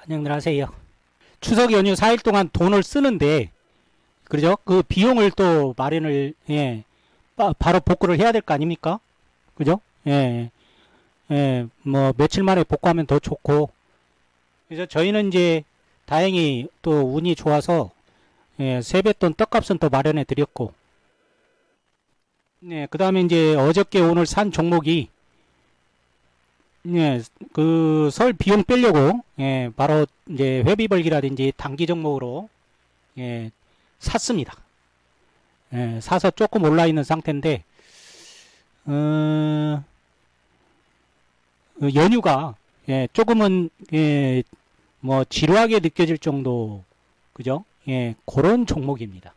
안녕들 하세요. 추석 연휴 4일 동안 돈을 쓰는데, 그죠? 그 비용을 또 마련을, 바로 복구를 해야 될 거 아닙니까? 그죠? 뭐, 며칠 만에 복구하면 더 좋고. 그래서 저희는 이제, 다행히 또 운이 좋아서, 세뱃돈 떡값은 또 마련해 드렸고, 그 다음에 이제 어저께 오늘 산 종목이, 그 설 비용 빼려고 바로 이제 회비벌기라든지 단기 종목으로 샀습니다. 사서 조금 올라 있는 상태인데 연휴가 조금은 뭐 지루하게 느껴질 정도, 그죠? 그런 종목입니다.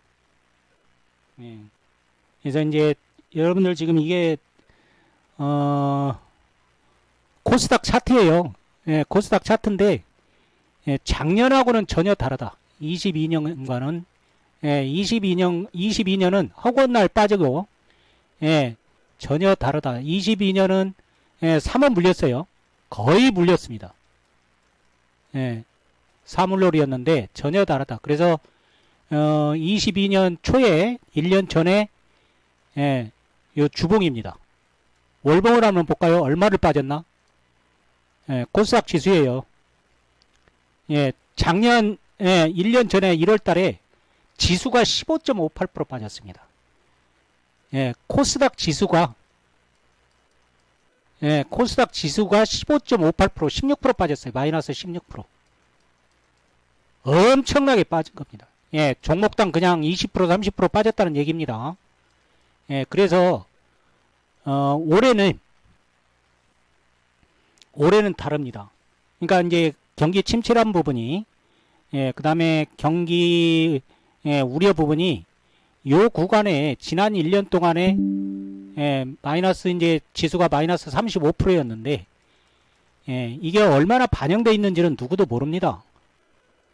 그래서 이제 여러분들 지금 이게 코스닥 차트예요. 코스닥 차트인데 작년하고는 전혀 다르다. 22년과는 22년은 허구한 날 빠지고 전혀 다르다. 22년은 3원 물렸어요. 거의 물렸습니다. 사물놀이였는데 전혀 다르다. 그래서 22년 초에 1년 전에 요 주봉입니다. 월봉을 한번 볼까요? 얼마를 빠졌나? 코스닥 지수예요. 작년 1년 전에 1월 달에 지수가 15.58% 빠졌습니다. 코스닥 지수가 15.58% 16% 빠졌어요. 마이너스 16%. 엄청나게 빠진 겁니다. 종목당 그냥 20% 30% 빠졌다는 얘기입니다. 그래서 올해는 다릅니다. 그러니까 이제 경기 침체란 부분이, 그 다음에 경기 우려 부분이 요 구간에 지난 1년 동안에 마이너스 이제 지수가 마이너스 35%였는데 이게 얼마나 반영되어 있는지는 누구도 모릅니다.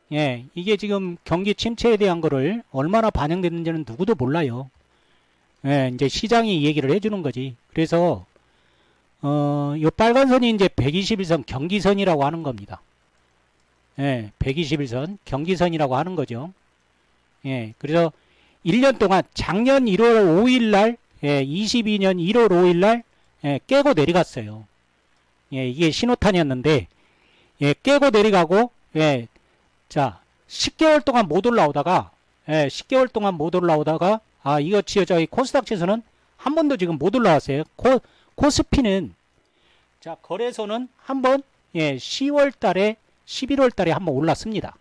이게 지금 경기 침체에 대한 거를 얼마나 반영됐는지는 누구도 몰라요. 이제 시장이 이 얘기를 해주는 거지. 그래서 요 빨간 선이 이제 121선 경기선이라고 하는 겁니다. 121선 경기선이라고 하는 거죠. 그래서 1년 동안 작년 1월 5일 날, 22년 1월 5일 날, 깨고 내려갔어요. 이게 신호탄이었는데, 깨고 내려가고, 자, 10개월 동안 못 올라오다가, 10개월 동안 못 올라오다가, 이거 저희 코스닥 지수는 한 번도 지금 못 올라왔어요. 코스피는, 자, 거래소는 한번 10월 달에 11월 달에 한번 올랐습니다.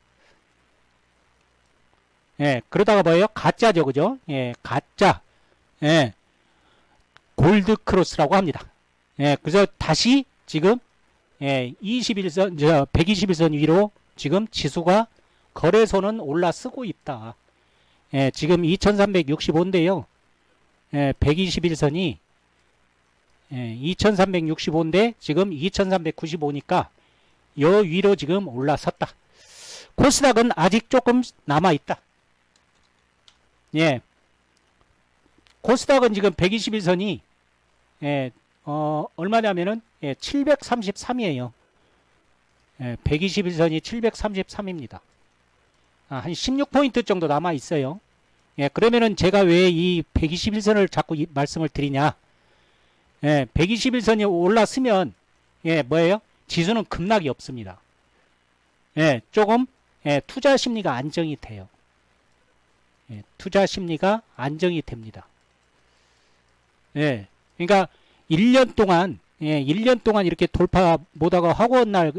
그러다가 뭐예요? 가짜죠, 그죠? 가짜. 골드 크로스라고 합니다. 그래서 다시 지금 121선 위로 지금 지수가 거래소는 올라서고 있다. 지금 2365인데요. 121선이 2365인데 지금 2395니까 요 위로 지금 올라섰다. 코스닥은 아직 조금 남아있다. 코스닥은 지금 121선이 얼마냐면은 733이에요. 121선이 733입니다. 한 16포인트 정도 남아있어요. 그러면은 제가 왜 이 121선을 자꾸 말씀을 드리냐. 121선이 올랐으면 뭐예요? 지수는 급락이 없습니다. 조금 투자 심리가 안정이 돼요. 투자 심리가 안정이 됩니다. 그러니까 1년 동안 1년 동안 이렇게 돌파 못하고 하고 날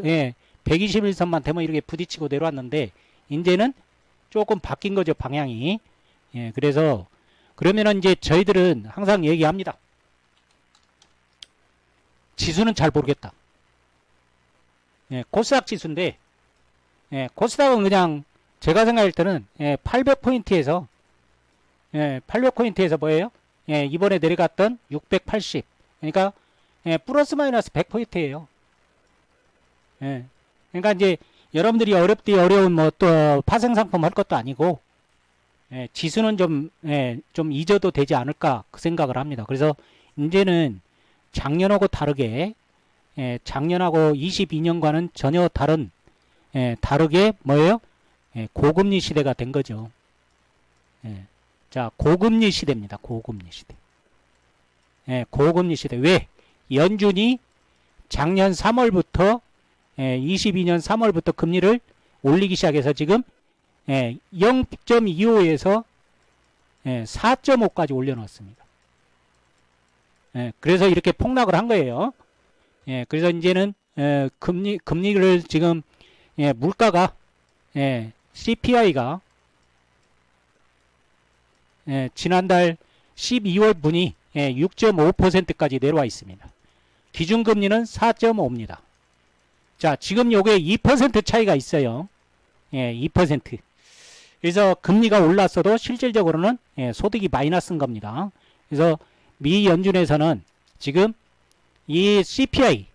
121선만 되면 이렇게 부딪히고 내려왔는데 이제는 조금 바뀐 거죠, 방향이. 그래서 그러면은 이제 저희들은 항상 얘기합니다. 지수는 잘 모르겠다. 코스닥 지수인데 코스닥은 그냥 제가 생각할 때는 800포인트에서 800포인트에서 뭐예요? 이번에 내려갔던 680 그러니까 플러스 마이너스 100포인트예요. 그러니까 이제 여러분들이 어려운 뭐 또 파생상품 할 것도 아니고 지수는 좀 잊어도 되지 않을까 그 생각을 합니다. 그래서 이제는 작년하고 다르게 작년하고 22년과는 전혀 다른 다르게 뭐예요? 고금리 시대가 된 거죠. 자, 고금리 시대입니다. 고금리 시대. 고금리 시대. 왜? 연준이 작년 3월부터 22년 3월부터 금리를 올리기 시작해서 지금 0.25에서 4.5까지 올려놨습니다. 그래서 이렇게 폭락을 한 거예요. 그래서 이제는 금리를 지금 물가가 CPI가 지난달 12월 분이 6.5%까지 내려와 있습니다. 기준금리는 4.5입니다. 자, 지금 요게 2% 차이가 있어요. 2%. 그래서 금리가 올랐어도 실질적으로는 소득이 마이너스인 겁니다. 그래서 미 연준에서는 지금 이 CPI,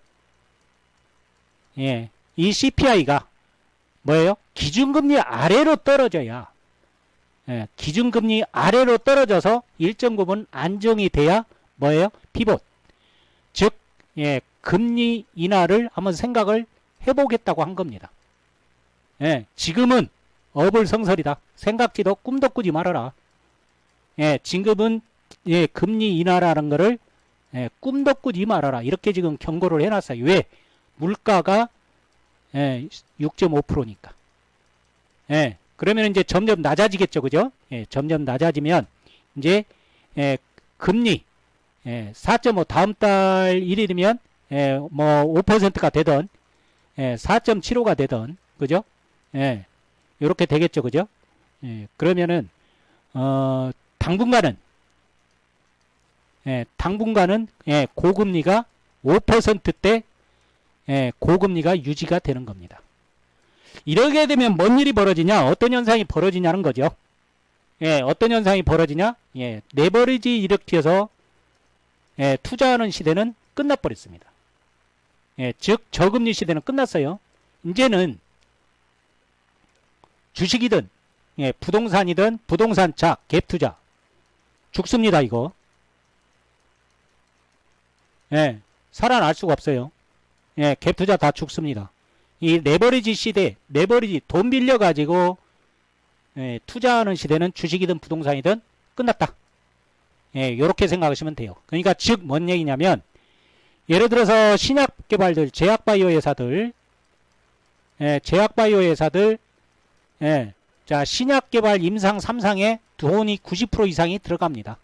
이 CPI가 뭐예요? 기준금리 아래로 떨어져야, 기준금리 아래로 떨어져서 일정 부분 안정이 돼야 뭐예요? 피봇. 즉, 금리 인하를 한번 생각을 해보겠다고 한 겁니다. 지금은 어불성설이다. 생각지도 꿈도 꾸지 말아라. 지금은 금리 인하라는 거를 꿈도 꾸지 말아라. 이렇게 지금 경고를 해놨어요. 왜? 물가가 6.5%니까. 그러면 이제 점점 낮아지겠죠. 그죠? 점점 낮아지면 이제 금리 4.5 다음 달 1일이면 뭐 5%가 되던 4.75가 되던 그죠? 요렇게 되겠죠. 그죠? 그러면은 당분간은 고금리가 5%대 고금리가 유지가 되는 겁니다. 이렇게 되면 뭔 일이 벌어지냐? 어떤 현상이 벌어지냐는 거죠. 어떤 현상이 벌어지냐? 레버리지 일으켜서 투자하는 시대는 끝나버렸습니다. 즉 저금리 시대는 끝났어요. 이제는 주식이든 부동산이든 부동산 자 갭투자 죽습니다. 이거 살아날 수가 없어요. 갭투자 다 죽습니다. 이 레버리지 시대, 레버리지 돈 빌려 가지고 투자하는 시대는 주식이든 부동산이든 끝났다. 요렇게 생각하시면 돼요. 그러니까 즉 뭔 얘기냐면 예를 들어서 신약 개발들, 제약바이오 회사들, 자 신약 개발 임상 3상에 돈이 90% 이상이 들어갑니다.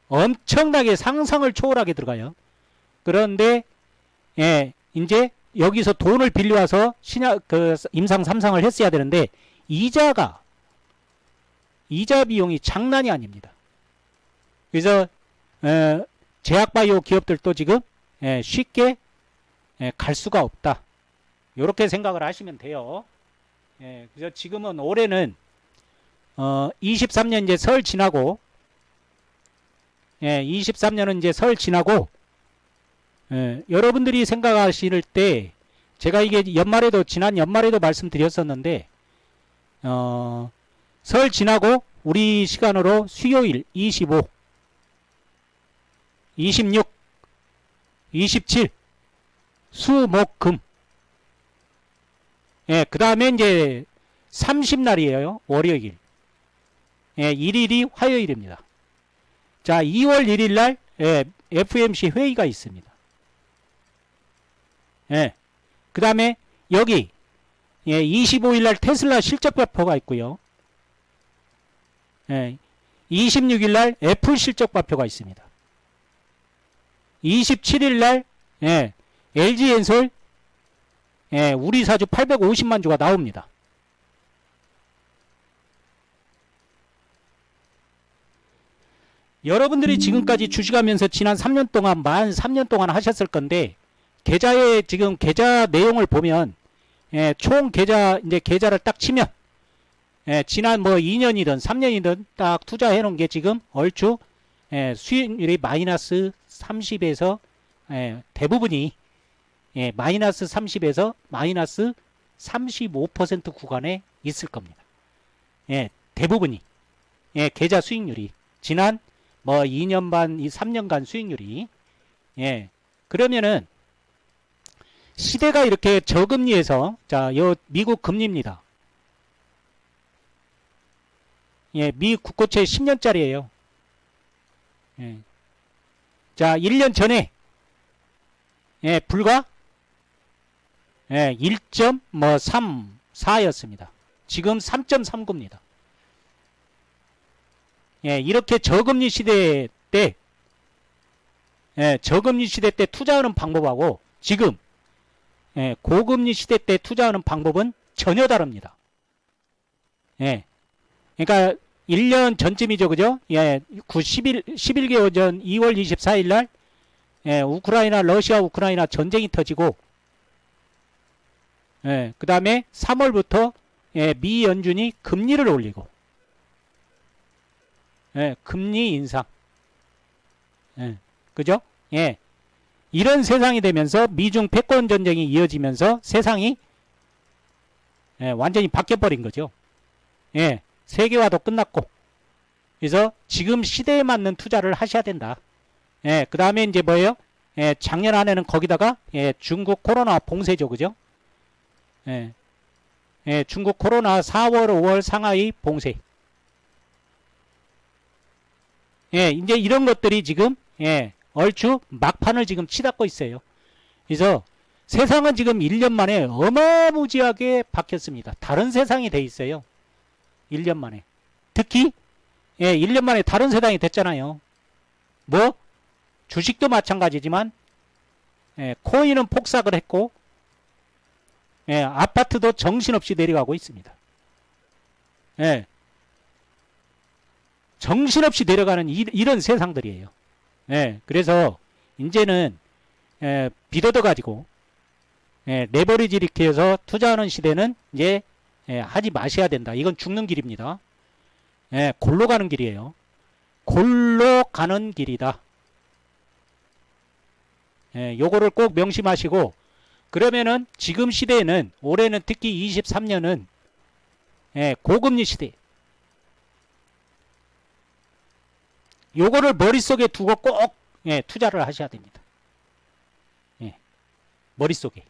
엄청나게 상상을 초월하게 들어가요. 그런데 이제 여기서 돈을 빌려와서 신약 임상 3상을 했어야 되는데 이자 비용이 장난이 아닙니다. 그래서 제약바이오 기업들도 지금 쉽게 갈 수가 없다. 이렇게 생각을 하시면 돼요. 그래서 지금은 올해는 23년 이제 설 지나고 23년은 이제 설 지나고 여러분들이 생각하실 때 제가 이게 지난 연말에도 말씀드렸었는데 설 지나고 우리 시간으로 수요일 25, 26, 27 수, 목, 금 그 다음에 이제 30날이에요. 월요일 1일이 화요일입니다. 자 2월 1일날 FMC 회의가 있습니다. 그 다음에 여기 25일날 테슬라 실적 발표가 있고요. 26일날 애플 실적 발표가 있습니다. 27일날 LG엔솔 우리 사주 850만 주가 나옵니다. 여러분들이 지금까지 주식하면서 지난 3년 동안 만 3년 동안 하셨을 건데 지금 계좌 내용을 보면 총 계좌를 딱 치면 지난 뭐 2년이든 3년이든 딱 투자해 놓은 게 지금 얼추 수익률이 마이너스 30에서 대부분이 마이너스 30에서 마이너스 35% 구간에 있을 겁니다. 대부분이 계좌 수익률이 지난 뭐 2년 반, 3년간 수익률이 그러면은 시대가 이렇게 저금리에서, 자, 요 미국 금리입니다. 예, 미 국고채 10년짜리예요. 예. 자, 1년 전에, 예, 불과, 예, 1.34였습니다. 지금 3.39입니다. 예, 이렇게 저금리 시대 때, 예, 저금리 시대 때 투자하는 방법하고 지금, 예, 고금리 시대 때 투자하는 방법은 전혀 다릅니다. 예. 그러니까 1년 전쯤이죠. 그죠? 예, 11개월 전 2월 24일 날, 예, 러시아 우크라이나 전쟁이 터지고, 예, 그 다음에 3월부터, 예, 미 연준이 금리를 올리고, 예, 금리 인상. 예, 그죠? 예. 이런 세상이 되면서 미중 패권 전쟁이 이어지면서 세상이, 예, 완전히 바뀌어버린 거죠. 예. 세계화도 끝났고. 그래서 지금 시대에 맞는 투자를 하셔야 된다. 예, 그 다음에 이제 뭐예요? 예, 작년 안에는 거기다가, 예, 중국 코로나 봉쇄죠. 그죠? 예, 예, 중국 코로나 4월, 5월 상하이 봉쇄. 예, 이제 이런 것들이 지금, 예, 얼추 막판을 지금 치닫고 있어요. 그래서 세상은 지금 1년 만에 어마무지하게 바뀌었습니다. 다른 세상이 돼 있어요. 1년 만에. 특히, 예, 1년 만에 다른 세상이 됐잖아요. 뭐, 주식도 마찬가지지만, 예, 코인은 폭삭을 했고, 예, 아파트도 정신없이 내려가고 있습니다. 예, 정신없이 내려가는 이런 세상들이에요. 예, 그래서, 이제는, 예, 빚어도 가지고, 예, 레버리지 일으켜서 투자하는 시대는 이제, 예, 하지 마셔야 된다. 이건 죽는 길입니다. 예, 골로 가는 길이에요. 골로 가는 길이다. 예, 요거를 꼭 명심하시고, 그러면은 지금 시대에는, 올해는 특히 23년은, 예, 고금리 시대. 요거를 머릿속에 두고 꼭, 예, 투자를 하셔야 됩니다. 예, 머릿속에.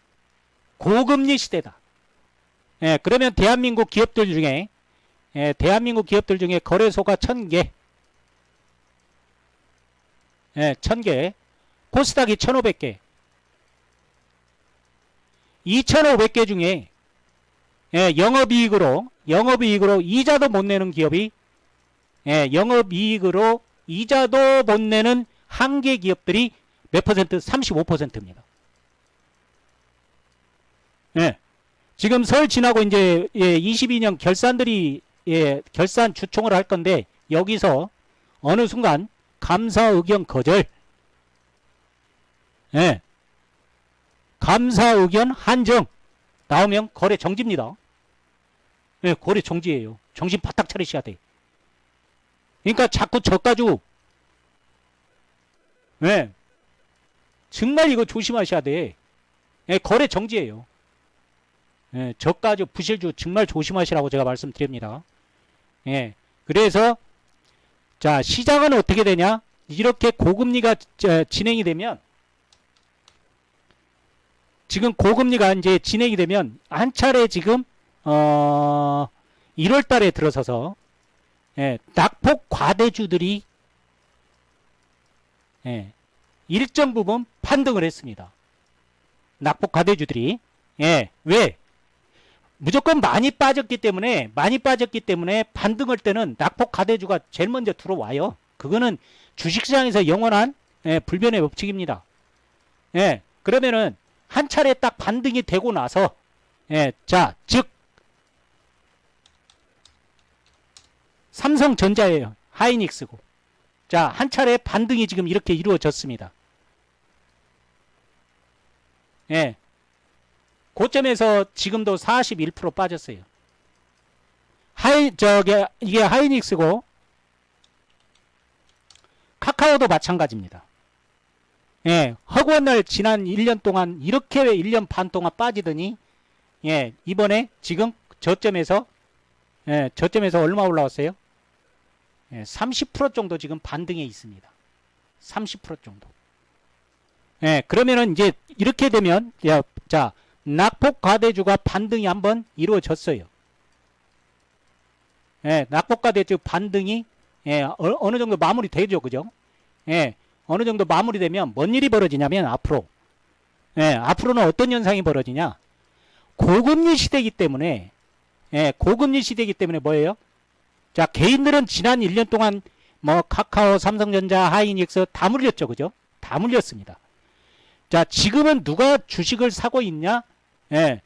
고금리 시대다. 예, 그러면 대한민국 기업들 중에, 예, 대한민국 기업들 중에 거래소가 1000개, 예, 1000개, 코스닥이 1500개, 2500개 중에, 예, 영업이익으로 이자도 못 내는 기업이, 예, 영업이익으로 이자도 못 내는 한 개 기업들이 몇 퍼센트? 35%입니다. 예. 지금 설 지나고 이제, 예, 22년 결산들이, 예, 결산 주총을 할 건데, 여기서 어느 순간 감사 의견 거절, 예, 감사 의견 한정 나오면 거래 정지입니다. 예, 거래 정지예요. 정신 바짝 차리셔야 돼. 그러니까 자꾸 저가지고, 예, 정말 이거 조심하셔야 돼. 예, 거래 정지예요. 예, 저가주, 부실주 정말 조심하시라고 제가 말씀드립니다. 예, 그래서, 자, 시장은 어떻게 되냐? 이렇게 고금리가 진행이 되면, 지금 고금리가 이제 진행이 되면, 한 차례 지금, 1월 달에 들어서서, 예, 낙폭 과대주들이, 예, 일정 부분 판등을 했습니다. 낙폭 과대주들이. 예, 왜? 무조건 많이 빠졌기 때문에 반등할 때는 낙폭 과대주가 제일 먼저 들어와요. 그거는 주식시장에서 영원한, 예, 불변의 법칙입니다. 예, 그러면은 한 차례 딱 반등이 되고 나서, 예, 자, 즉 삼성전자예요. 하이닉스고. 자, 한 차례 반등이 지금 이렇게 이루어졌습니다. 예. 고점에서 지금도 41% 빠졌어요. 이게 하이닉스고, 카카오도 마찬가지입니다. 예, 허구한 날 지난 1년 동안 이렇게 1년 반 동안 빠지더니, 예, 이번에 지금 저점에서, 예, 저점에서 얼마 올라왔어요? 예, 30% 정도 지금 반등해 있습니다. 30% 정도. 예, 그러면은 이제 이렇게 되면, 야, 자, 낙폭 과대주가 반등이 한번 이루어졌어요. 예, 낙폭 과대주 반등이 예, 어느 정도 마무리되죠, 그죠? 예, 어느 정도 마무리되면 뭔 일이 벌어지냐면 앞으로 예, 앞으로는 어떤 현상이 벌어지냐? 고금리 시대이기 때문에 예, 고금리 시대이기 때문에 뭐예요? 자, 개인들은 지난 1년 동안 뭐 카카오, 삼성전자, 하이닉스 다 물렸죠, 그죠? 다 물렸습니다. 자, 지금은 누가 주식을 사고 있냐? 예,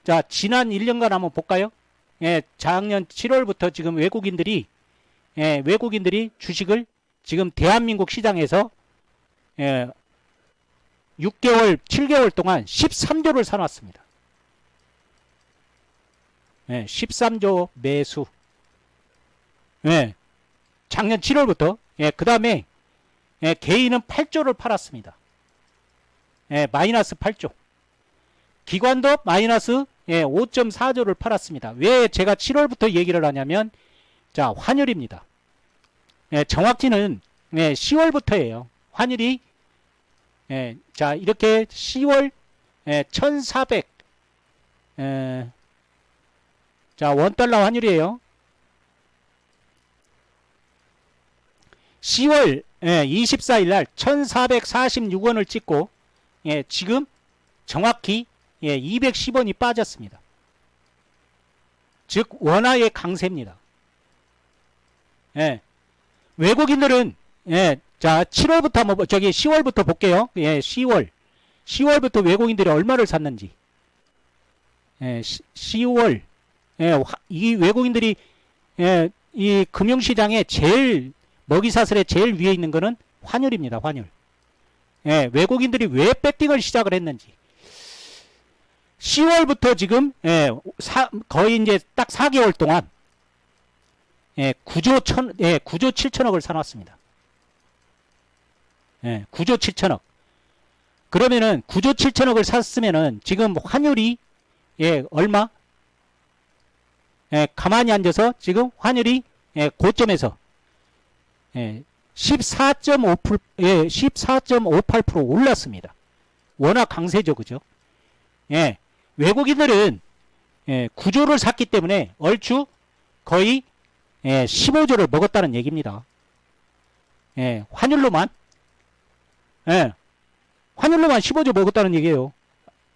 자, 지난 1년간 한번 볼까요? 예, 작년 7월부터 지금 외국인들이 주식을 지금 대한민국 시장에서 6개월, 7개월 동안 13조를 사놨습니다. 13조 매수. 작년 7월부터. 그 다음에 개인은 8조를 팔았습니다. 마이너스 8조. 기관도 마이너스 5.4조를 팔았습니다. 왜 제가 7월부터 얘기를 하냐면, 자, 환율입니다. 정확히는 10월부터예요. 환율이 자, 이렇게 10월 1400 자, 원달러 환율이에요. 10월 24일 날 1446원을 찍고 지금 정확히 210원이 빠졌습니다. 즉 원화의 강세입니다. 외국인들은 자, 7월부터 한번 저기 10월부터 볼게요. 10월부터 외국인들이 얼마를 샀는지. 10월 이 외국인들이 이 금융시장에 제일 먹이사슬에 제일 위에 있는 거는 환율입니다. 환율. 외국인들이 왜 배팅을 시작을 했는지. 10월부터 지금 거의 이제 딱 4개월 동안 9조 7천억을 사놨습니다. 9조 7천억. 그러면은 9조 7천억을 샀으면은 지금 환율이 얼마? 가만히 앉아서 지금 환율이 고점에서 14.58% 올랐습니다. 워낙 강세죠, 그죠? 외국인들은 9조를 샀기 때문에 얼추 거의 15조를 먹었다는 얘기입니다. 환율로만 환율로만 15조 먹었다는 얘기예요.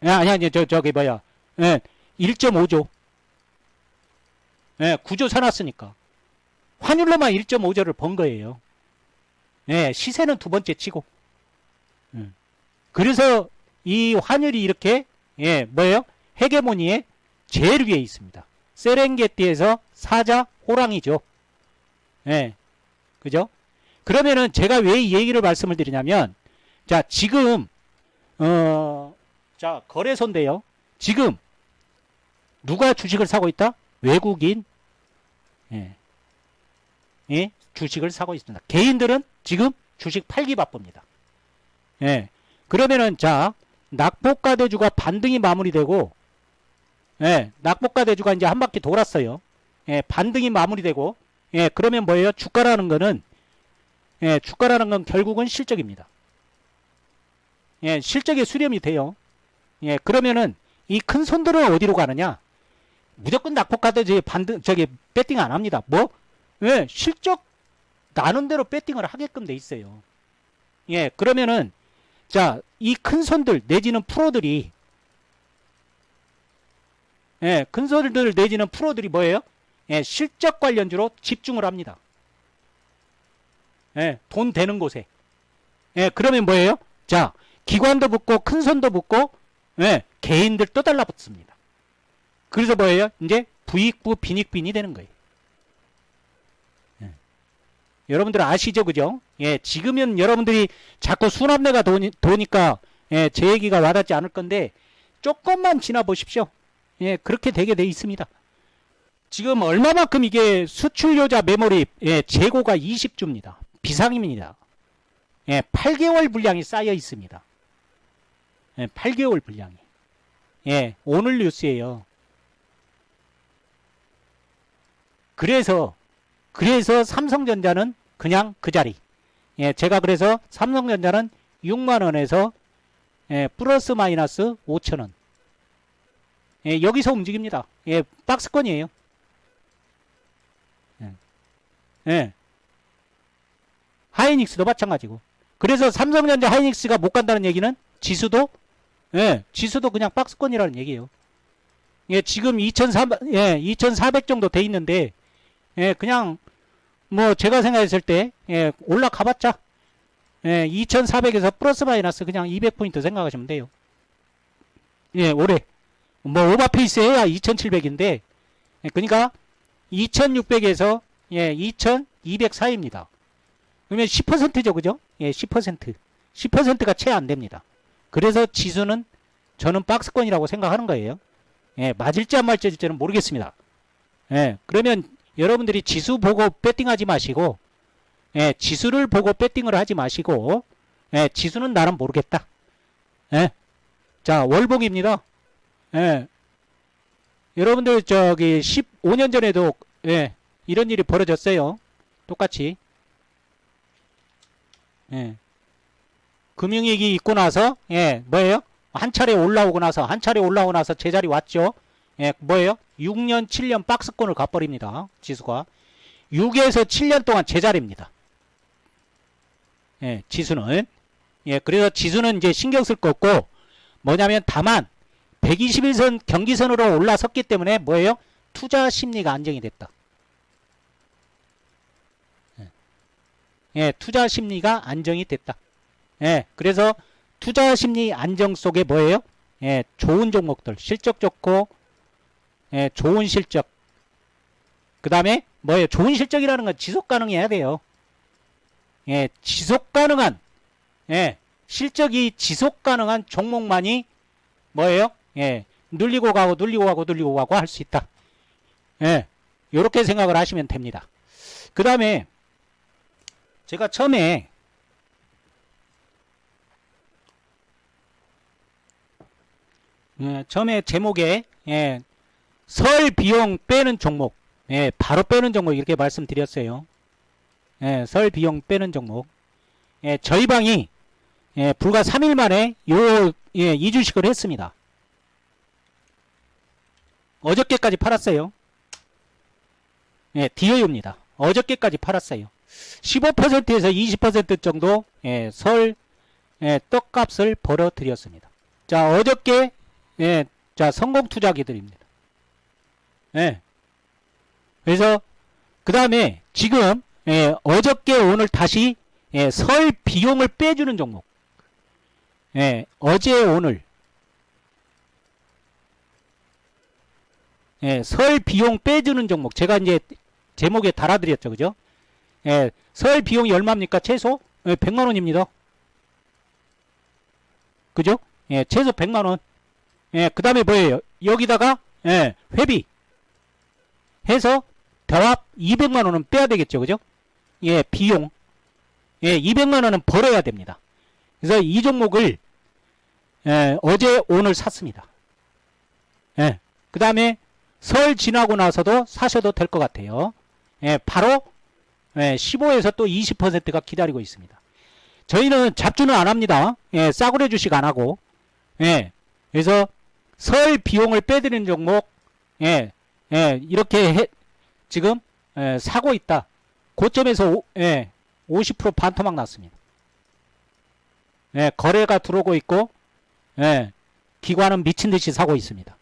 아니 저기 뭐야 1.5조 9조 사놨으니까 환율로만 1.5조를 번 거예요. 시세는 두 번째 치고. 그래서 이 환율이 이렇게 뭐예요? 헤게모니의 제일 위에 있습니다. 세렝게티에서 사자 호랑이죠. 그죠? 그러면은 제가 왜 이 얘기를 말씀을 드리냐면, 자, 지금 자, 거래소인데요. 지금 누가 주식을 사고 있다? 외국인 주식을 사고 있습니다. 개인들은 지금 주식 팔기 바쁩니다. 그러면은 자, 낙폭과대주가 반등이 마무리되고 낙폭과대주가 이제 한 바퀴 돌았어요. 반등이 마무리되고 그러면 뭐예요? 주가라는 거는 주가라는 건 결국은 실적입니다. 실적에 수렴이 돼요. 그러면은 이 큰 손들은 어디로 가느냐? 무조건 낙폭과대주 반등 저기 배팅 안 합니다. 뭐? 실적 나눈 대로 배팅을 하게끔 돼 있어요. 그러면은 자, 이 큰 손들 내지는 프로들이 큰 손들 내지는 프로들이 뭐예요? 실적 관련주로 집중을 합니다. 돈 되는 곳에. 그러면 뭐예요? 자, 기관도 붙고 큰 손도 붙고 개인들 또 달라붙습니다. 그래서 뭐예요? 이제 부익부 빈익빈이 되는 거예요. 여러분들 아시죠, 그죠? 지금은 여러분들이 자꾸 수납내가 도니까 제 얘기가 와닿지 않을 건데 조금만 지나 보십시오. 그렇게 되게 돼 있습니다. 지금 얼마만큼 이게 수출효자 메모리 재고가 20주입니다. 비상입니다. 8개월 분량이 쌓여 있습니다. 8개월 분량이. 오늘 뉴스예요. 그래서 삼성전자는 그냥 그 자리. 제가 그래서 삼성전자는 6만원에서 플러스 마이너스 5천원. 예, 여기서 움직입니다. 예, 박스권이에요. 예. 예. 하이닉스도 마찬가지고. 그래서 삼성전자 하이닉스가 못 간다는 얘기는 지수도 예, 지수도 그냥 박스권이라는 얘기예요. 예, 지금 2400 정도 돼 있는데 예, 그냥 뭐 제가 생각했을 때 예, 올라가봤자 예, 2400에서 플러스 마이너스 그냥 200포인트 생각하시면 돼요. 예, 올해 뭐 오버페이스 해야 2700인데 예, 그러니까 2600에서 예, 2200 사이입니다. 그러면 10%죠, 그죠? 예, 10%. 10%가 채 안 됩니다. 그래서 지수는 저는 박스권이라고 생각하는 거예요. 예, 맞을지 안 맞을지는 모르겠습니다. 예, 그러면 여러분들이 지수 보고 배팅하지 마시고, 예, 지수를 보고 배팅을 하지 마시고, 예, 지수는 나는 모르겠다. 예, 자, 월봉입니다. 예, 여러분들 저기 15년 전에도 예, 이런 일이 벌어졌어요. 똑같이. 예. 금융위기 있고 나서 예, 뭐예요? 한 차례 올라오고 나서 제자리 왔죠. 예, 뭐예요? 6년, 7년 박스권을 가버립니다. 지수가. 6에서 7년 동안 제자리입니다. 예, 지수는. 예, 그래서 지수는 이제 신경 쓸 거 없고, 뭐냐면 다만, 121선 경기선으로 올라섰기 때문에 뭐예요? 투자 심리가 안정이 됐다. 예, 투자 심리가 안정이 됐다. 예, 그래서 투자 심리 안정 속에 뭐예요? 예, 좋은 종목들, 실적 좋고, 예, 좋은 실적. 그 다음에 뭐예요? 좋은 실적이라는 건 지속 가능해야 돼요. 예, 지속 가능한, 예, 실적이 지속 가능한 종목만이 뭐예요? 예, 눌리고 가고 할 수 있다. 예, 요렇게 생각을 하시면 됩니다. 그 다음에 제가 처음에 제목에 예, 설 비용 빼는 종목, 예, 바로 빼는 종목 이렇게 말씀드렸어요. 예, 설 비용 빼는 종목. 예, 저희 방이 예, 불과 3일 만에 예, 이 주식을 했습니다. 어저께까지 팔았어요. 예, DOU입니다. 어저께까지 팔았어요. 15%에서 20% 정도 예, 설 예, 떡값을 벌어드렸습니다. 자, 어저께 예, 자, 성공 투자기들입니다. 예. 그래서 그 다음에 지금 예, 어저께 오늘 다시 예, 설 비용을 빼주는 종목. 예, 어제 오늘 예, 설 비용 빼주는 종목. 제가 이제 제목에 달아드렸죠, 그죠? 예, 설 비용이 얼마입니까? 최소 100만원입니다. 그죠? 예, 최소 100만원. 예, 그 다음에 뭐예요? 여기다가, 예, 회비. 해서 대합 200만원은 빼야 되겠죠, 그죠? 예, 비용. 예, 200만원은 벌어야 됩니다. 그래서 이 종목을, 예, 어제, 오늘 샀습니다. 예, 그 다음에 설 지나고 나서도 사셔도 될 것 같아요. 예, 바로, 예, 15에서 또 20%가 기다리고 있습니다. 저희는 잡주는 안 합니다. 예, 싸구려 주식 안 하고. 예, 그래서 설 비용을 빼드리는 종목, 예, 예, 이렇게 지금, 예, 사고 있다. 고점에서 예, 50% 반토막 났습니다. 예, 거래가 들어오고 있고, 예, 기관은 미친 듯이 사고 있습니다.